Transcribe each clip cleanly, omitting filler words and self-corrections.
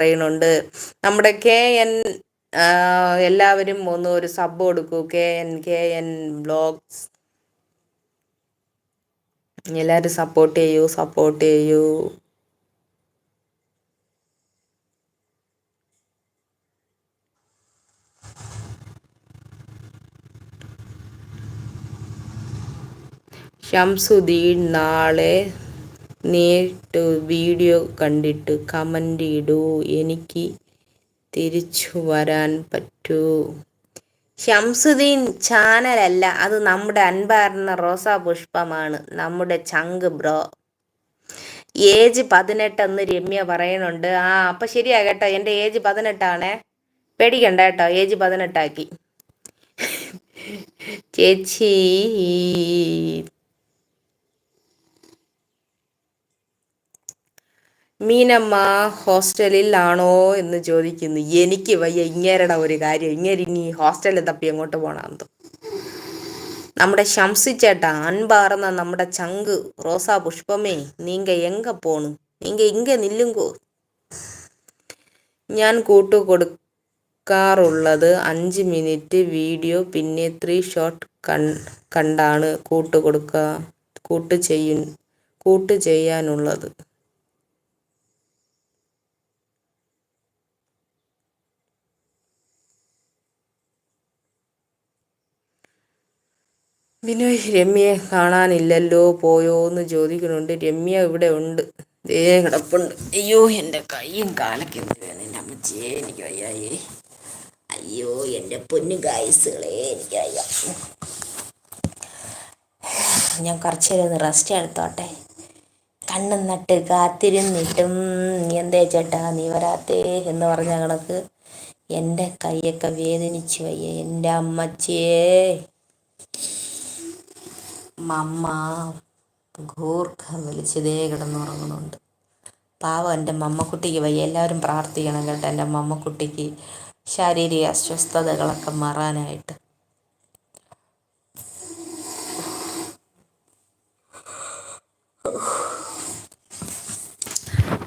പറയുന്നുണ്ട്. നമ്മുടെ KN എല്ലാവരും ഒന്ന് ഒരു സബ് കൊടുക്കൂ. KN ബ്ലോഗ്സ് എല്ലാവരും സപ്പോർട്ട് ചെയ്യൂ. ഷംസുദ്ദീൻ നാളെ നേരിട്ട് വീഡിയോ കണ്ടിട്ട് കമൻ്റ് ഇടൂ, എനിക്ക് തിരിച്ചു വരാൻ പറ്റൂ. ഷംസുദ്ദീൻ ചാനലല്ല, അത് നമ്മുടെ അൻപാർന്ന റോസാ പുഷ്പമാണ്, നമ്മുടെ ചങ്ക് ബ്രോ. ഏജ് 18 എന്ന് രമ്യ പറയുന്നുണ്ട്. അപ്പം ശരിയാ കേട്ടോ, എൻ്റെ ഏജ് 18 പേടിക്കണ്ട കേട്ടോ, ഏജ് 18 ചേച്ചി. മീനമ്മ ഹോസ്റ്റലിൽ ആണോ എന്ന് ചോദിക്കുന്നു. എനിക്ക് വയ്യ ഇങ്ങേരുടെ ഒരു കാര്യം. ഇങ്ങേര് ഇനി ഹോസ്റ്റലിൽ തപ്പി എങ്ങോട്ട് പോകണമെന്ന്. നമ്മുടെ ഷംസിച്ചേട്ടാ, അൻപാർന്ന നമ്മുടെ ചങ്ക് റോസാ പുഷ്പമേ, നീങ്ക എങ്ക പോണു, നീങ്ക ഇങ്ക നില്ലുങ്കോ. ഞാൻ കൊടുക്കാറുള്ളത് 5 മിനിറ്റ് വീഡിയോ, പിന്നെ 3 ഷോട്ട് കണ്ടാണ് കൂട്ട് ചെയ്യാനുള്ളത്. ബിനോയ്, രമ്യയെ കാണാനില്ലല്ലോ, പോയോ എന്ന് ചോദിക്കുന്നുണ്ട്. രമ്യ ഇവിടെ ഉണ്ട്, കിടപ്പുണ്ട്. അയ്യോ, എൻ്റെ കൈയും കാലൊക്കെ എന്ത് വേണം എൻ്റെ അമ്മച്ചിയെ, എനിക്ക് വയ്യായേ. അയ്യോ എൻ്റെ പൊന്നു ഗായ്സുകളെ, എനിക്ക് വയ്യ. ഞാൻ കുറച്ച് നേരം റെസ്റ്റ് എടുത്തോട്ടെ. കണ്ണും നട്ട് കാത്തിരുന്നിട്ടും എന്തേ ചേട്ടാ നീ വരാത്തേ എന്ന് പറഞ്ഞ കണക്ക് എൻ്റെ കൈയൊക്കെ വേദനിച്ച് വയ്യ എൻ്റെ അമ്മച്ചിയെ. മമ്മ ഗൂർഖ വലിച്ചതേ കിടന്നുറങ്ങുന്നുണ്ട്. പാവം എൻ്റെ മമ്മക്കുട്ടിക്ക് വയ്യ. എല്ലാവരും പ്രാർത്ഥിക്കണം കേട്ടോ, എൻ്റെ മമ്മക്കുട്ടിക്ക് ശാരീരിക അസ്വസ്ഥതകളൊക്കെ മാറാനായിട്ട്.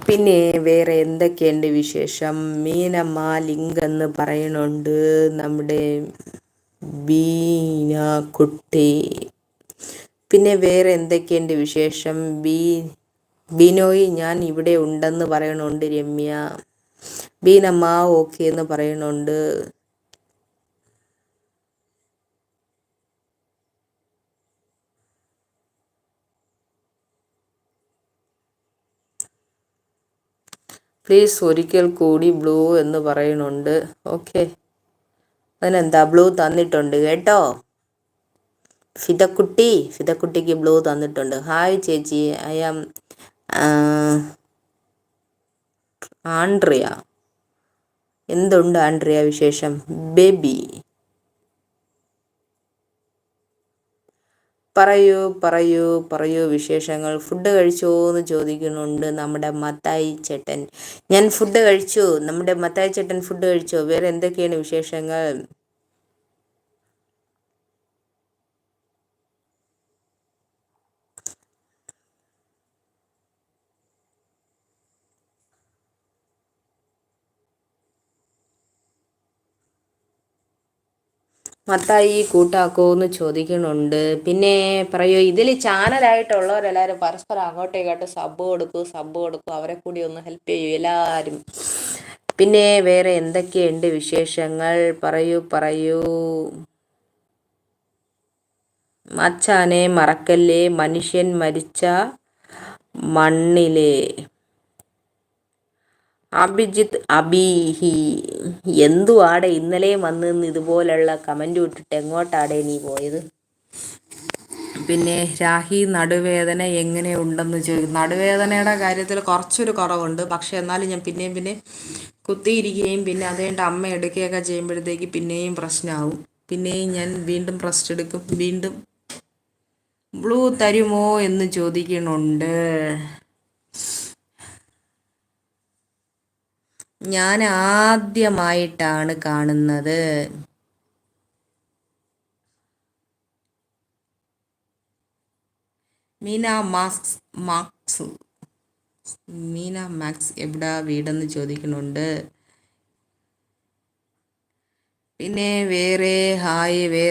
പിന്നെ വേറെ എന്തൊക്കെയുണ്ട് വിശേഷം? മീനമ്മ ലിങ്ക് എന്ന് പറയുന്നുണ്ട് നമ്മുടെ ബീനാക്കുട്ടി. പിന്നെ വേറെ എന്തൊക്കെയുണ്ട് വിശേഷം? ബിനോയ് ഞാൻ ഇവിടെ ഉണ്ടെന്ന് പറയണുണ്ട് രമ്യ. ബീനമ്മ ഓക്കെ എന്ന് പറയുന്നുണ്ട്. പ്ലീസ് ഒരിക്കൽ കൂടി ബ്ലൂ എന്ന് പറയുന്നുണ്ട്. ഓക്കെ, അതിനെന്താ, ബ്ലൂ തന്നിട്ടുണ്ട് കേട്ടോ. ഫിദക്കുട്ടിക്ക് ബ്ലൂ തന്നിട്ടുണ്ട്. ഹായ് ചേച്ചി, ഐ ആം ആൻഡ്രിയ. എന്തുണ്ട് ആൻഡ്രിയ വിശേഷം? ബേബി പറയൂ വിശേഷങ്ങൾ. ഫുഡ് കഴിച്ചോ എന്ന് ചോദിക്കുന്നുണ്ട് നമ്മുടെ മത്തായി ചേട്ടൻ. ഞാൻ ഫുഡ് കഴിച്ചു. നമ്മുടെ മത്തായി ചേട്ടൻ ഫുഡ് കഴിച്ചോ? വേറെ എന്തൊക്കെയാണ് വിശേഷങ്ങൾ? മത്തായി കൂട്ടാക്കോ എന്ന് ചോദിക്കുന്നുണ്ട്. പിന്നെ പറയൂ, ഇതിൽ ചാനലായിട്ടുള്ളവരെല്ലാവരും പരസ്പരം അങ്ങോട്ടും ഇങ്ങോട്ടും സബ് കൊടുക്കൂ. അവരെ കൂടി ഒന്ന് ഹെൽപ്പ് ചെയ്യൂ എല്ലാവരും. പിന്നെ വേറെ എന്തൊക്കെയുണ്ട് വിശേഷങ്ങൾ? പറയൂ. മച്ചാനെ മറക്കല്ലേ, മനുഷ്യൻ മരിച്ച മണ്ണിലെ. അഭിജിത്ത് അബീഹി, എന്തുവാടെ ഇന്നലെയും വന്ന് ഇതുപോലുള്ള കമൻ്റ് വിട്ടിട്ട് എങ്ങോട്ടാടെ നീ പോയത്? പിന്നെ രാഹി, നടുവേദന എങ്ങനെ ഉണ്ടെന്ന് ചോദിക്കും. നടുവേദനയുടെ കാര്യത്തിൽ കുറച്ചൊരു കുറവുണ്ട്, പക്ഷെ എന്നാലും ഞാൻ പിന്നെയും കുത്തിയിരിക്കുകയും പിന്നെ അതുകൊണ്ട് അമ്മ എടുക്കുകയൊക്കെ ചെയ്യുമ്പോഴത്തേക്ക് പിന്നെയും പ്രശ്നമാവും. പിന്നെയും ഞാൻ വീണ്ടും റെസ്റ്റ് എടുക്കും. വീണ്ടും ബ്ലൂ തരുമോ എന്ന് ചോദിക്കുന്നുണ്ട്. ഞാൻ ആദ്യമായിട്ടാണ് കാണുന്നത്. മീന മാർക്സ് മീന മാക്സ് എവിടാ വീടെന്ന് ചോദിക്കുന്നുണ്ട്. പിന്നെ വേറെ ഹായ് വേറെ